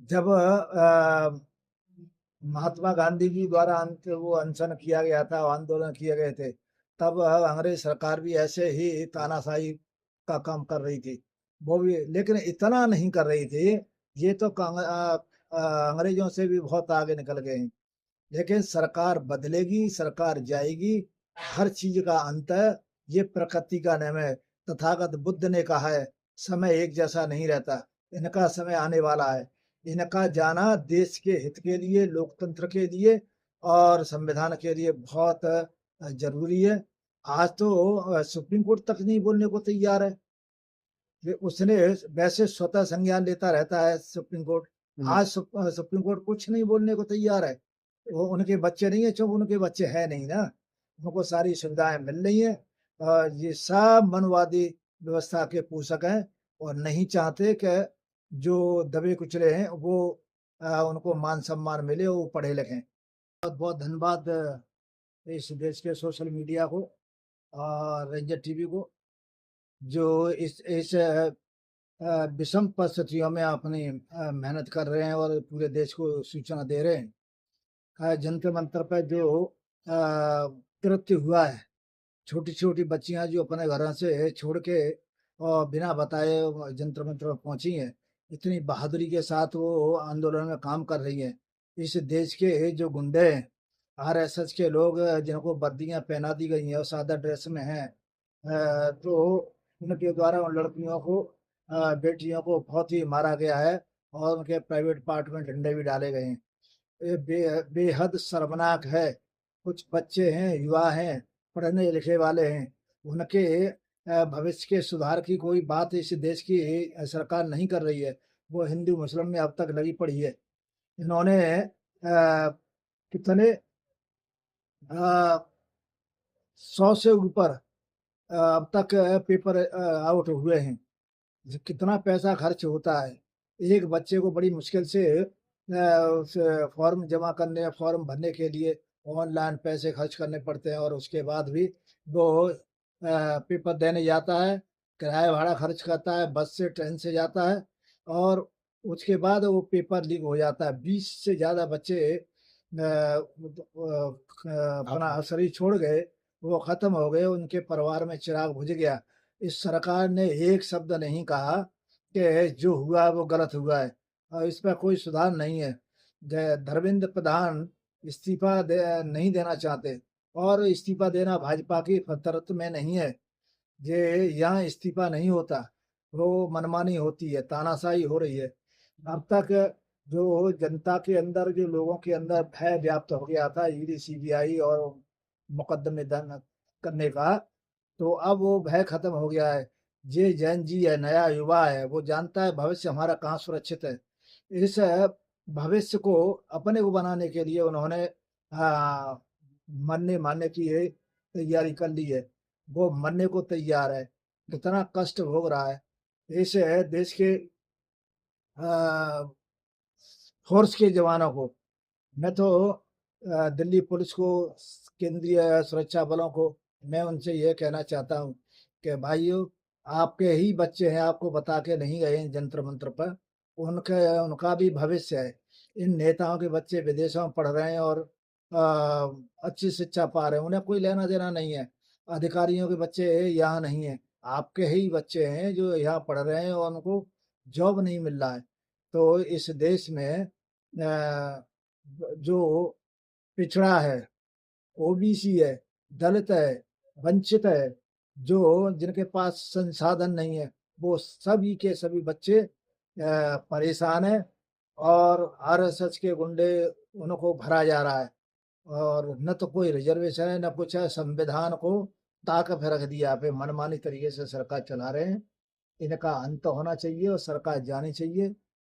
जब महात्मा गांधी जी द्वारा वो अनशन किया गया था, आंदोलन किए गए थे, तब अंग्रेज सरकार भी ऐसे ही तानाशाही का काम कर रही थी। वो भी, लेकिन इतना नहीं कर रही थी। ये तो अंग्रेजों से भी बहुत आगे निकल गए हैं। लेकिन सरकार बदलेगी, सरकार जाएगी, हर चीज का अंत है। ये प्रकृति का नियम है। तथागत बुद्ध ने कहा है, समय एक जैसा नहीं रहता। इनका समय आने वाला है। इनका जाना देश के हित के लिए, लोकतंत्र के लिए और संविधान के लिए बहुत जरूरी है। आज तो सुप्रीम कोर्ट तक नहीं बोलने को तैयार है। उसने वैसे स्वतः संज्ञान लेता रहता है सुप्रीम कोर्ट। हुँ, आज सुप्रीम कोर्ट कुछ नहीं बोलने को तैयार है। वो उनके बच्चे नहीं है, चूंकि उनके बच्चे है नहीं ना, उनको सारी सुविधाएं मिल रही हैं। ये सब मनवादी व्यवस्था के पोषक हैं और नहीं चाहते कि जो दबे कुचले हैं वो उनको मान सम्मान मिले, वो पढ़े लिखे। बहुत बहुत धन्यवाद इस देश के सोशल मीडिया को और रेंजर टीवी को, जो इस विषम परिस्थितियों में अपनी मेहनत कर रहे हैं और पूरे देश को सूचना दे रहे हैं। जंतर मंतर पर जो कृत्य हुआ है, छोटी छोटी बच्चियां जो अपने घरों से छोड़ के और बिना बताए जंतर मंतर पर पहुंची हैं, इतनी बहादुरी के साथ वो आंदोलन में काम कर रही हैं। इस देश के जो गुंडे हैं, आरएसएस के लोग, जिनको वर्दियां पहना दी गई हैं और सादा ड्रेस में हैं, तो उनके द्वारा उन लड़कियों को, बेटियों को बहुत ही मारा गया है और उनके प्राइवेट पार्ट में डंडे भी डाले गए हैं। ये बेहद शर्मनाक है। कुछ बच्चे हैं, युवा हैं, पढ़ने लिखे वाले हैं, उनके भविष्य के सुधार की कोई बात इस देश की सरकार नहीं कर रही है। वो हिंदू मुस्लिम में अब तक लगी पड़ी है। इन्होंने कितने 100 से ऊपर अब तक पेपर आउट हुए हैं। कितना पैसा खर्च होता है एक बच्चे को, बड़ी मुश्किल से उस फॉर्म जमा करने, फॉर्म भरने के लिए ऑनलाइन पैसे खर्च करने पड़ते हैं और उसके बाद भी वो पेपर देने जाता है, किराया भाड़ा खर्च करता है, बस से ट्रेन से जाता है और उसके बाद वो पेपर लीक हो जाता है। 20 से ज़्यादा बच्चे आप अपना शरीर छोड़ गए, वो ख़त्म हो गए, उनके परिवार में चिराग बुझ गया। इस सरकार ने एक शब्द नहीं कहा कि जो हुआ वो गलत हुआ है और इस पर कोई सुधार नहीं है। धर्मेंद्र प्रधान इस्तीफा नहीं देना चाहते और इस्तीफा देना भाजपा की फितरत में नहीं है। ये यहाँ इस्तीफा नहीं होता, वो मनमानी होती है, तानाशाही हो रही है। अब तक जो जनता के अंदर, जो लोगों के अंदर भय व्याप्त हो गया था ईडी सीबीआई और मुकदमे दर्ज करने का, तो अब वो भय खत्म हो गया है। ये जैन जी है, नया युवा है, वो जानता है भविष्य हमारा कहाँ सुरक्षित है। इस भविष्य को अपने को बनाने के लिए उन्होंने आ, मरने मारने की ये तैयारी कर ली है। वो मरने को तैयार है, कितना कष्ट भोग रहा है। इस देश के फोर्स के जवानों को, मैं तो दिल्ली पुलिस को, केंद्रीय सुरक्षा बलों को, मैं उनसे ये कहना चाहता हूँ कि भाइयों, आपके ही बच्चे हैं, आपको बता के नहीं गए हैं जंतर मंतर पर, उनके उनका भी भविष्य है। इन नेताओं के बच्चे विदेशों में पढ़ रहे हैं और अच्छी शिक्षा पा रहे हैं, उन्हें कोई लेना देना नहीं है। अधिकारियों के बच्चे यहाँ नहीं है, आपके ही बच्चे हैं जो यहाँ पढ़ रहे हैं और उनको जॉब नहीं मिल रहा है। तो इस देश में जो पिछड़ा है, ओबीसी है, दलित है, वंचित है, जो जिनके पास संसाधन नहीं है, वो सभी के सभी बच्चे परेशान हैं और आरएसएस के गुंडे उनको भरा जा रहा है और न तो कोई रिजर्वेशन है, न कुछ है। संविधान को ताक पे रख दिया पे, मनमानी तरीके से सरकार चला रहे हैं। इनका अंत होना चाहिए और सरकार जानी चाहिए।